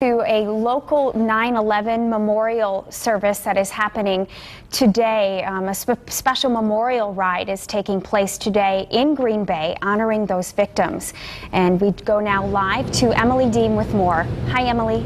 To a local 9/11 memorial service that is happening today. A special memorial ride is taking place today in Green Bay, honoring those victims. And we go now live to Emily Dean with more. Hi, Emily.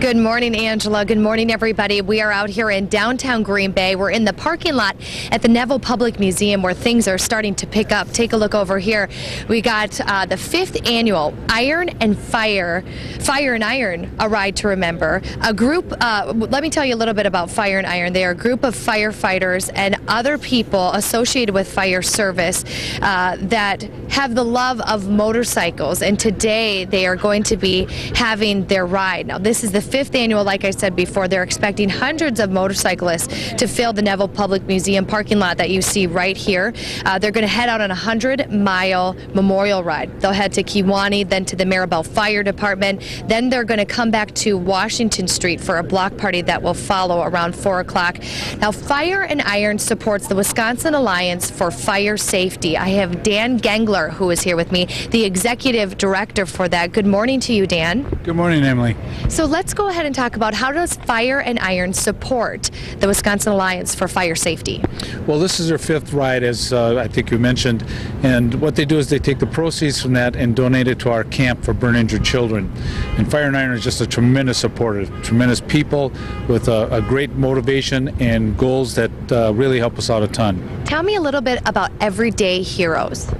Good morning, Angela. Good morning, everybody. We are out here in downtown Green Bay. We're in the parking lot at the Neville Public Museum where things are starting to pick up. Take a look over here. We got the 5th annual Iron and Fire and Iron, a ride to remember. A group, let me tell you a little bit about Fire and Iron. They are a group of firefighters and other people associated with fire service that have the love of motorcycles. And today they are going to be having their ride. Now, this is the 5th annual. Like I said before, they're expecting hundreds of motorcyclists to fill the Neville Public Museum parking lot that you see right here. They're going to head out on a 100-mile memorial ride. They'll head to Kewanee, then to the Maribel Fire Department. Then they're going to come back to Washington Street for a block party that will follow around 4 o'clock. Now, Fire and Iron supports the Wisconsin Alliance for Fire Safety. I have Dan Gengler, who is here with me, the executive director for that. Good morning to you, Dan. Good morning, Emily. So let's go ahead and talk about how does Fire and Iron support the Wisconsin Alliance for Fire Safety? Well, this is their 5th ride, as I think you mentioned, and what they do is they take the proceeds from that and donate it to our camp for burn-injured children. And Fire and Iron is just a tremendous supporter, tremendous people with a great motivation and goals that really help us out a ton. Tell me a little bit about Everyday Heroes.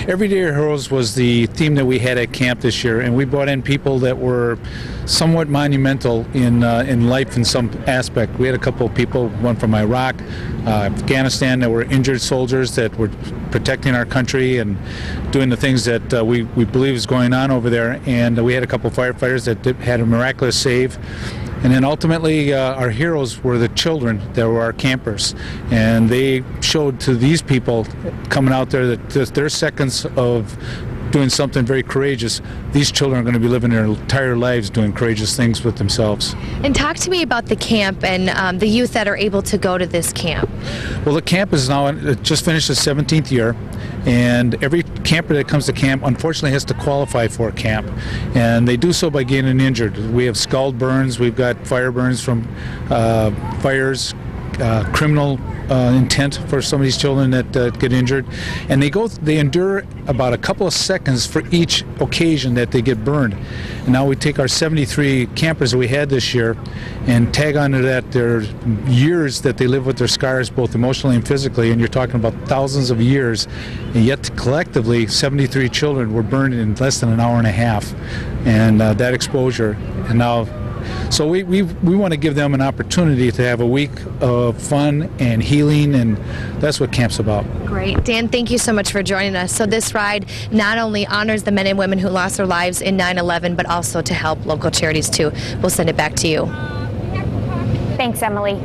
Everyday Heroes was the theme that we had at camp this year, and we brought in people that were somewhat monumental in life in some aspect. We had a couple of people, one from Iraq, Afghanistan, that were injured soldiers that were protecting our country and doing the things that we believe is going on over there. And we had a couple of firefighters that had a miraculous save. And then ultimately, our heroes were the children that were our campers. And they showed to these people coming out there that their seconds of doing something very courageous, these children are going to be living their entire lives doing courageous things with themselves. And talk to me about the camp and the youth that are able to go to this camp. Well, the camp is now just finished its 17th year, and every camper that comes to camp unfortunately has to qualify for a camp, and they do so by getting injured. We have scald burns, we've got fire burns from fires, criminal intent for some of these children that get injured, and they endure about a couple of seconds for each occasion that they get burned. And now we take our 73 campers that we had this year and tag onto that their years that they live with their scars, both emotionally and physically, and you're talking about thousands of years, and yet collectively 73 children were burned in less than an hour and a half, and that exposure. And now so we want to give them an opportunity to have a week of fun and healing, and that's what camp's about. Great. Dan, thank you so much for joining us. So this ride not only honors the men and women who lost their lives in 9/11, but also to help local charities too. We'll send it back to you. Thanks, Emily.